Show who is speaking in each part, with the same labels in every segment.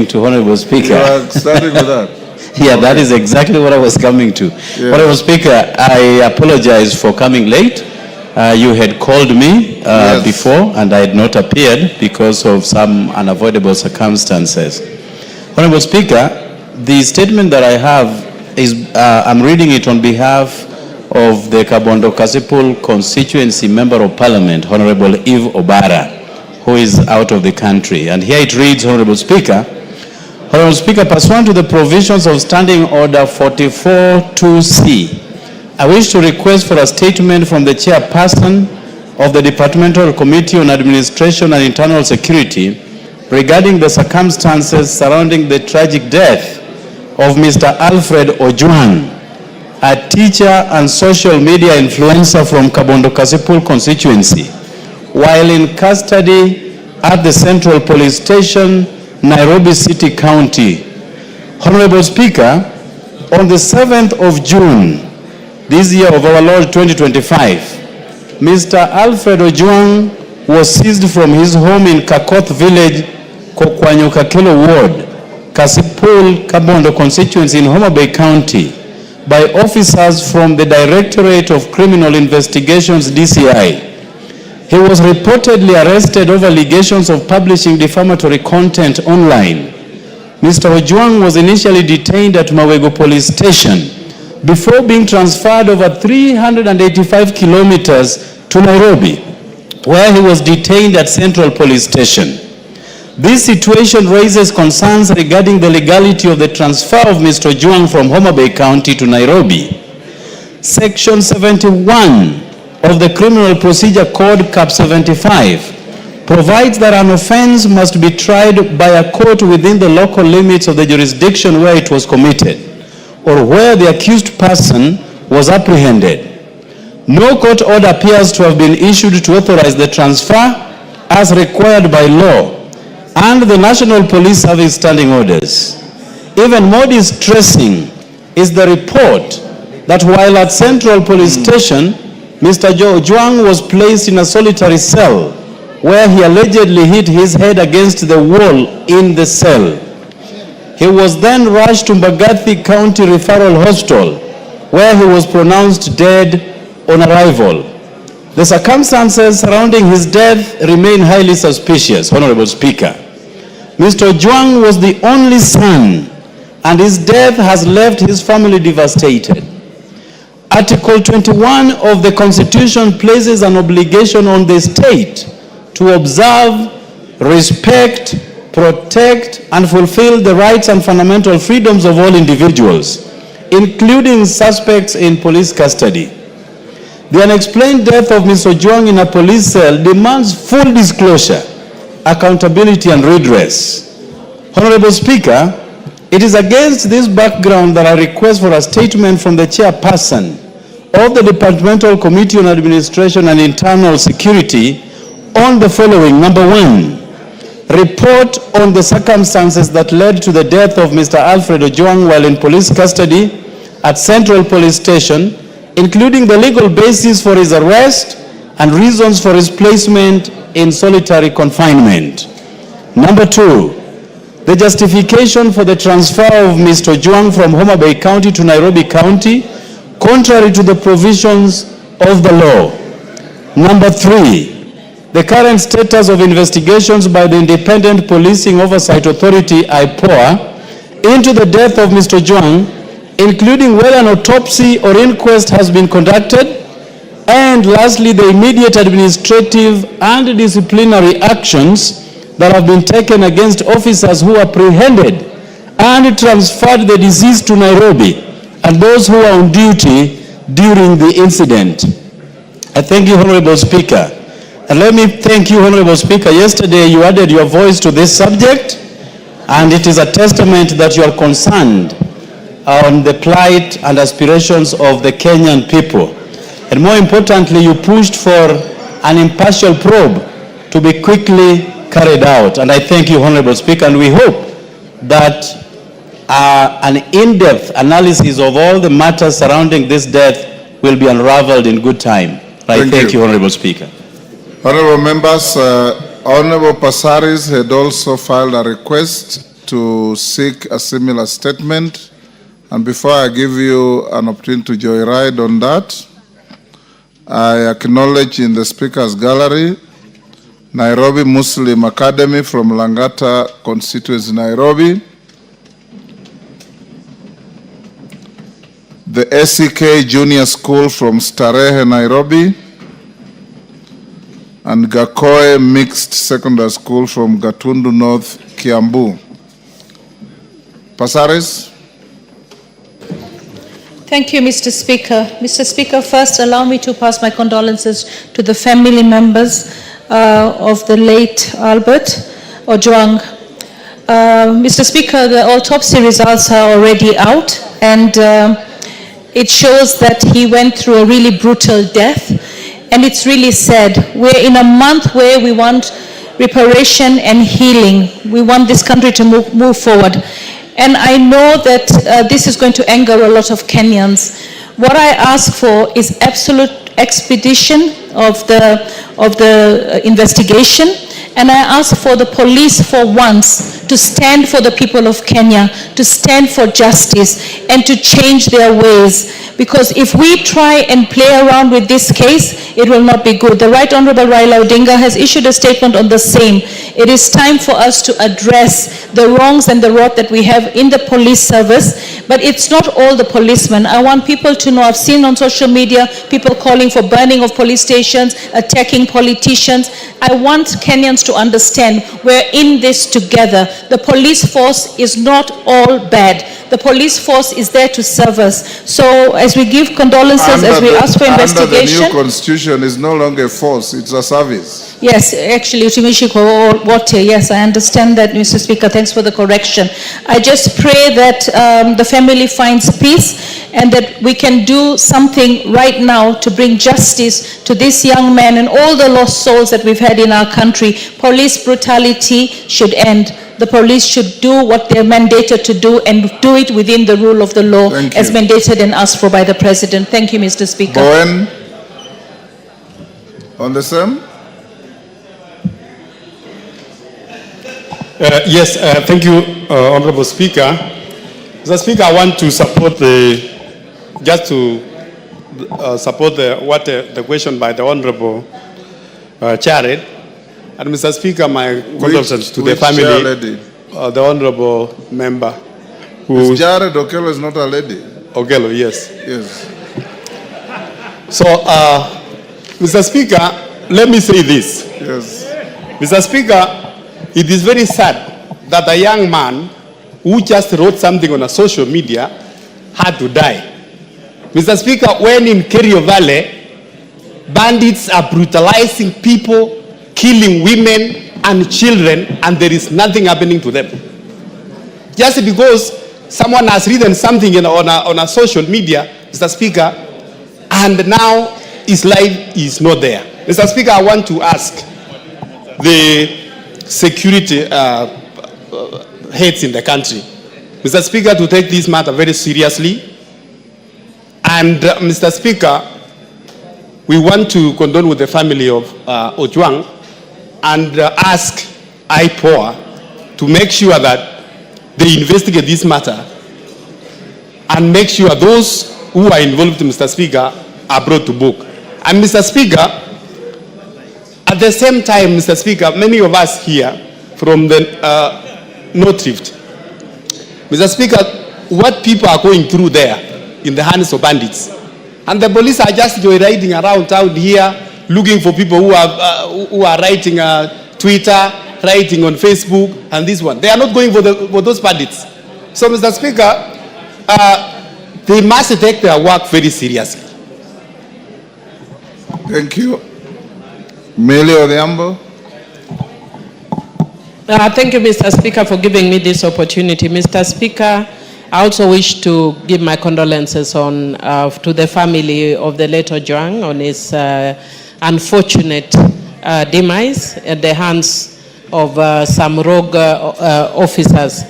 Speaker 1: to Honorable Speaker.
Speaker 2: You are starting with that?
Speaker 1: Yeah, okay. That is exactly what I was coming to. Yes. Honorable Speaker, I apologize for coming late. You had called me yes. before and I had not appeared because of some unavoidable circumstances. Honorable Speaker, the statement that I have is, I'm reading it on behalf of the Kabondo Kasipul constituency Member of Parliament, Honorable Eve Obara, who is out of the country. And here it reads, Honorable Speaker, pursuant to the provisions of Standing Order 44-2C, I wish to request for a statement from the chairperson of the Departmental Committee on Administration and Internal Security regarding the circumstances surrounding the tragic death of Mr. Alfred OJWANG, a teacher and social media influencer from Kabondo Kasipul constituency, while in custody at the Central Police Station, Nairobi City County. Honorable Speaker, on the 7th of June, this year of our Lord 2025, Mr. Alfred OJWANG was seized from his home in Kakoth Village, Kokwanyokakelo Ward, Kasipul, Kabondo constituency in Homa Bay County, by officers from the Directorate of Criminal Investigations, DCI. He was reportedly arrested over allegations of publishing defamatory content online. Mr. OJWANG was initially detained at Mawego Police Station before being transferred over 385 kilometers to Nairobi, where he was detained at Central Police Station. This situation raises concerns regarding the legality of the transfer of Mr. OJWANG from Homa Bay County to Nairobi. Section 71 of the Criminal Procedure Code, Cap 75, provides that an offense must be tried by a court within the local limits of the jurisdiction where it was committed, or where the accused person was apprehended. No court order appears to have been issued to authorize the transfer as required by law and the National Police Service standing orders. Even more distressing is the report that while at Central Police Station, Mr. OJWANG was placed in a solitary cell where he allegedly hit his head against the wall in the cell. He was then rushed to Mbagathi County Referral Hospital, where he was pronounced dead on arrival. The circumstances surrounding his death remain highly suspicious, Honorable Speaker. Mr. OJWANG was the only son, and his death has left his family devastated. Article 21 of the Constitution places an obligation on the state to observe, respect, protect, and fulfill the rights and fundamental freedoms of all individuals, including suspects in police custody. The unexplained death of Mr. OJWANG in a police cell demands full disclosure, accountability, and redress. Honorable Speaker, it is against this background that I request for a statement from the chairperson of the Departmental Committee on Administration and Internal Security on the following. Number one, report on the circumstances that led to the death of Mr. Alfred OJWANG while in police custody at Central Police Station, including the legal basis for his arrest and reasons for his placement in solitary confinement. Number two, the justification for the transfer of Mr. OJWANG from Homa Bay County to Nairobi County, contrary to the provisions of the law. Number three, the current status of investigations by the Independent Policing Oversight Authority, IPOA, into the death of Mr. OJWANG, including whether an autopsy or inquest has been conducted, and lastly, the immediate administrative and disciplinary actions that have been taken against officers who apprehended and transferred the deceased to Nairobi and those who are on duty during the incident. I thank you, Honorable Speaker. And let me thank you, Honorable Speaker. Yesterday you added your voice to this subject, and it is a testament that you are concerned on the plight and aspirations of the Kenyan people. And more importantly, you pushed for an impartial probe to be quickly carried out. And I thank you, Honorable Speaker, and we hope that an in-depth analysis of all the matters surrounding this death will be unraveled in good time. I thank you, Honorable Speaker.
Speaker 2: Honorable members, Honorable Passaris had also filed a request to seek a similar statement. And before I give you an opportunity to joyride on that, I acknowledge in the Speaker's Gallery Nairobi Muslim Academy from Langata constituency, Nairobi, the SEK Junior School from Starehe, Nairobi, and Gakoe Mixed Secondary School from Gatundu North, Kiambu. Pasaris.
Speaker 3: Thank you, Mr. Speaker. Mr. Speaker, first allow me to pass my condolences to the family members of the late Albert OJWANG. Mr. Speaker, the autopsy results are already out, and it shows that he went through a really brutal death, and it's really sad. We're in a month where we want reparation and healing. We want this country to move forward. And I know that this is going to anger a lot of Kenyans. What I ask for is absolute expedition of the investigation, and I ask for the police for once to stand for the people of Kenya, to stand for justice, and to change their ways. Because if we try and play around with this case, it will not be good. The Right Honorable Raila Odinga has issued a statement on the same. It is time for us to address the wrongs and the rot that we have in the police service, but it's not all the policemen. I want people to know, I've seen on social media people calling for burning of police stations, attacking politicians. I want Kenyans to understand we're in this together. The police force is not all bad. The police force is there to serve us. So as we give condolences, as we ask for investigation.
Speaker 2: Under the new constitution is no longer a force, it's a service.
Speaker 3: Yes, actually, yes, I understand that, Mr. Speaker. Thanks for the correction. I just pray that the family finds peace and that we can do something right now to bring justice to this young man and all the lost souls that we've had in our country. Police brutality should end. The police should do what they're mandated to do and do it within the rule of the law as mandated and asked for by the President. Thank you, Mr. Speaker.
Speaker 2: Bowen, on the same.
Speaker 4: Yes, thank you, Honorable Speaker. Mr. Speaker, I want to support the question by the Honorable Jared. And Mr. Speaker, my condolences to the family, the Honorable Member.
Speaker 2: Ms. Jared Okello is not a lady.
Speaker 4: Okello, yes.
Speaker 2: Yes.
Speaker 4: So, Mr. Speaker, let me say this.
Speaker 2: Yes.
Speaker 4: Mr. Speaker, it is very sad that a young man who just wrote something on a social media had to die. Mr. Speaker, when in Kerio Valley, bandits are brutalizing people, killing women and children, and there is nothing happening to them. Just because someone has written something on a social media, Mr. Speaker, and now his life is not there. Mr. Speaker, I want to ask the security heads in the country, Mr. Speaker, to take this matter very seriously. And Mr. Speaker, we want to condole with the family of OJWANG and ask IPOA to make sure that they investigate this matter and make sure those who are involved, Mr. Speaker, are brought to book. And Mr. Speaker, at the same time, Mr. Speaker, many of us here from the North Rift, Mr. Speaker, what people are going through there in the hands of bandits. And the police are just joyriding around town here, looking for people who are writing Twitter, writing on Facebook, and this one. They are not going for those bandits. So, Mr. Speaker, they must take their work very seriously.
Speaker 2: Thank you. Melio Odhiambo.
Speaker 5: Thank you, Mr. Speaker, for giving me this opportunity. Mr. Speaker, I also wish to give my condolences to the family of the late OJWANG on his unfortunate demise at the hands of some rogue officers.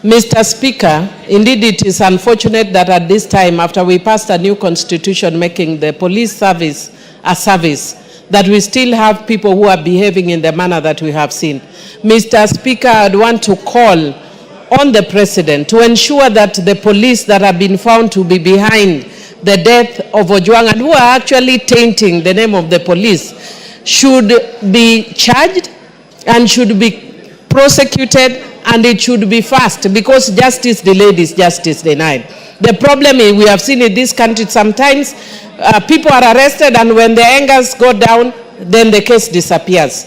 Speaker 5: Mr. Speaker, indeed it is unfortunate that at this time, after we passed a new constitution making the police service a service, that we still have people who are behaving in the manner that we have seen. Mr. Speaker, I'd want to call on the president to ensure that the police that have been found to be behind the death of OJWANG and who are actually tainting the name of the police should be charged and should be prosecuted, and it should be fast, because justice delayed is justice denied. The problem is, we have seen in this country, sometimes people are arrested, and when the angers go down, then the case disappears.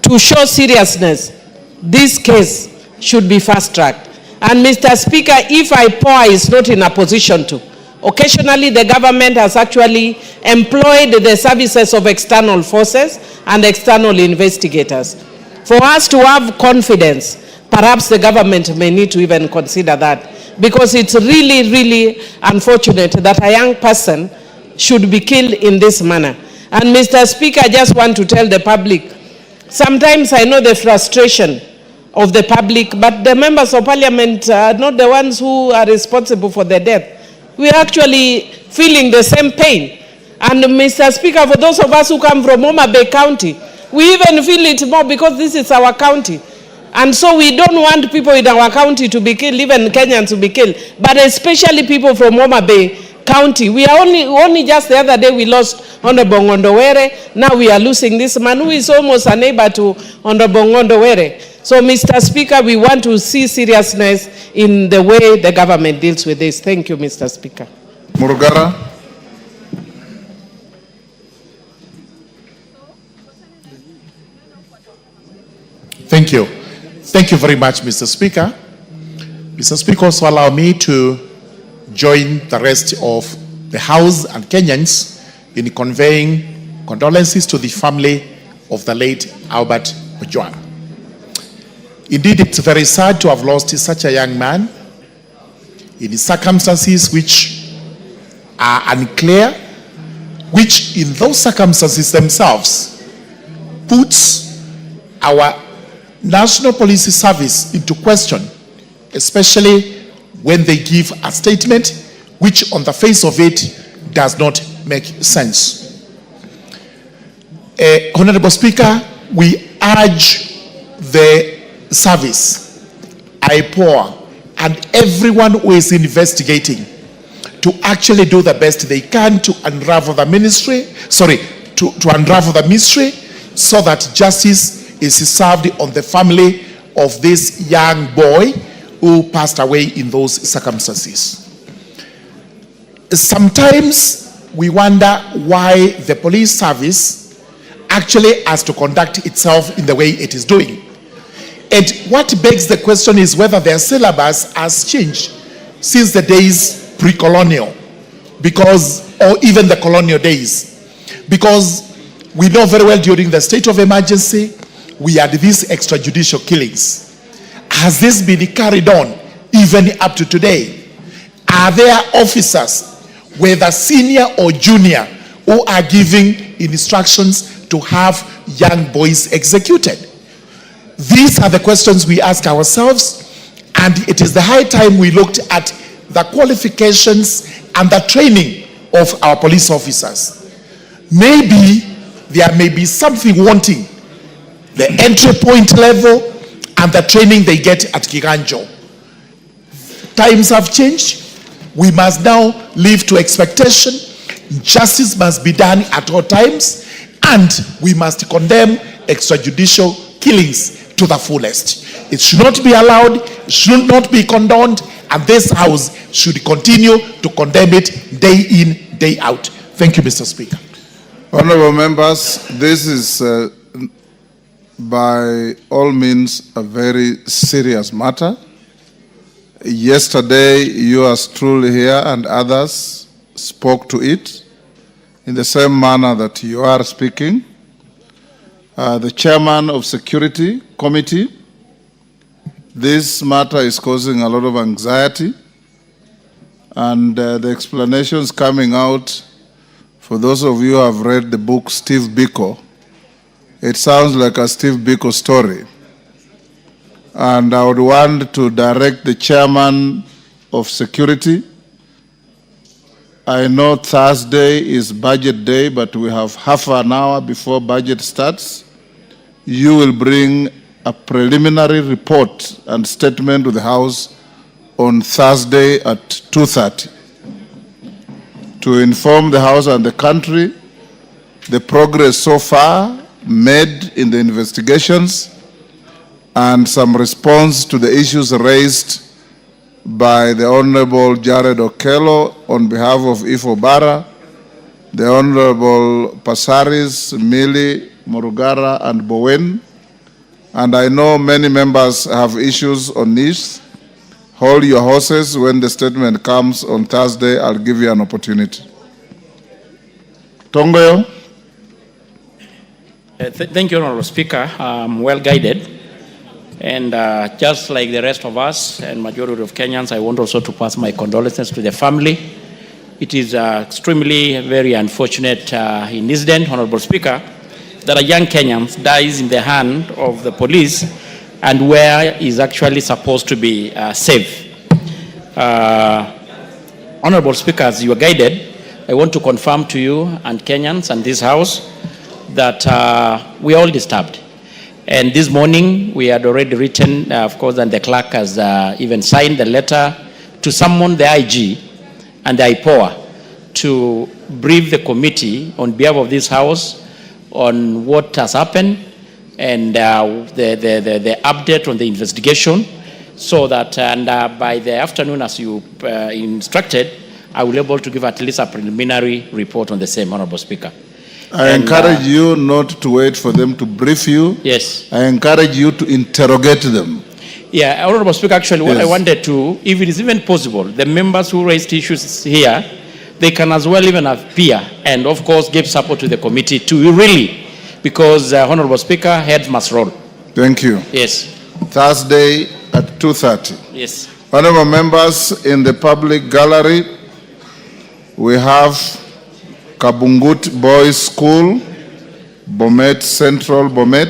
Speaker 5: To show seriousness, this case should be fast-tracked. And Mr. Speaker, if IPOA is not in a position to, occasionally the government has actually employed the services of external forces and external investigators. For us to have confidence, perhaps the government may need to even consider that, because it's really, really unfortunate that a young person should be killed in this manner. And Mr. Speaker, I just want to tell the public, sometimes I know the frustration of the public, but the members of parliament are not the ones who are responsible for the death. We are actually feeling the same pain. And Mr. Speaker, for those of us who come from Homa Bay County, we even feel it more because this is our county. And so we don't want people in our county to be killed, even Kenyans to be killed, but especially people from Homa Bay County. We are only just the other day we lost Honorable Ngondowere. Now we are losing this man who is almost a neighbor to Honorable Ngondowere. So, Mr. Speaker, we want to see seriousness in the way the government deals with this. Thank you, Mr. Speaker.
Speaker 2: Murugara.
Speaker 6: Thank you. Thank you very much, Mr. Speaker. Mr. Speaker, also allow me to join the rest of the House and Kenyans in conveying condolences to the family of the late Albert OJWANG. Indeed, it's very sad to have lost such a young man in circumstances which are unclear, which in those circumstances themselves puts our National Police Service into question, especially when they give a statement which on the face of it does not make sense. Honorable Speaker, we urge the service, IPOA, and everyone who is investigating to actually do the best they can to unravel the ministry, to unravel the mystery, so that justice is served on the family of this young boy who passed away in those circumstances. Sometimes we wonder why the police service actually has to conduct itself in the way it is doing. And what begs the question is whether their syllabus has changed since the days pre-colonial, or even the colonial days. Because we know very well during the state of emergency, we had these extrajudicial killings. Has this been carried on even up to today? Are there officers, whether senior or junior, who are giving instructions to have young boys executed? These are the questions we ask ourselves, and it is the high time we looked at the qualifications and the training of our police officers. Maybe there may be something wanting, the entry point level and the training they get at Kiganjo. Times have changed. We must now live to expectation. Justice must be done at all times, and we must condemn extrajudicial killings to the fullest. It should not be allowed, it should not be condoned, and this House should continue to condemn it day in, day out. Thank you, Mr. Speaker.
Speaker 2: Honorable members, this is by all means a very serious matter. Yesterday, yours truly here and others spoke to it in the same manner that you are speaking. The chairman of Security Committee, this matter is causing a lot of anxiety, and the explanations coming out, for those of you who have read the book Steve Biko, it sounds like a Steve Biko story. And I would want to direct the chairman of security. I know Thursday is budget day, but we have half an hour before budget starts. You will bring a preliminary report and statement to the House on Thursday at 2:30 to inform the House and the country the progress so far made in the investigations and some response to the issues raised by the Honorable Jared Okello on behalf of Ifo Bara, the Honorable Pasaris, Mili, Morugara, and Bowen. And I know many members have issues on this. Hold your horses. When the statement comes on Thursday, I'll give you an opportunity. Tongoyo.
Speaker 7: Thank you, Honorable Speaker. Well guided. And just like the rest of us and majority of Kenyans, I want also to pass my condolences to the family. It is extremely very unfortunate incident, Honorable Speaker, that a young Kenyan dies in the hand of the police and where is actually supposed to be safe. Honorable Speaker, as you are guided, I want to confirm to you and Kenyans and this House that we are all disturbed. And this morning, we had already written, of course, and the clerk has even signed the letter to summon the IG and the IPOA to brief the committee on behalf of this House on what has happened and the update on the investigation, so that by the afternoon, as you instructed, I will be able to give at least a preliminary report on the same, Honorable Speaker.
Speaker 2: I encourage you not to wait for them to brief you.
Speaker 7: Yes.
Speaker 2: I encourage you to interrogate them.
Speaker 7: Yeah, Honorable Speaker, actually what
Speaker 2: Yes.
Speaker 7: I wanted to, if it is even possible, the members who raised issues here, they can as well even appear and of course give support to the committee to really, because Honorable Speaker, heads must roll.
Speaker 2: Thank you.
Speaker 7: Yes.
Speaker 2: Thursday at 2:30.
Speaker 7: Yes.
Speaker 2: Honorable members, in the public gallery, we have Kabungut Boys School, Bomet Central, Bomet.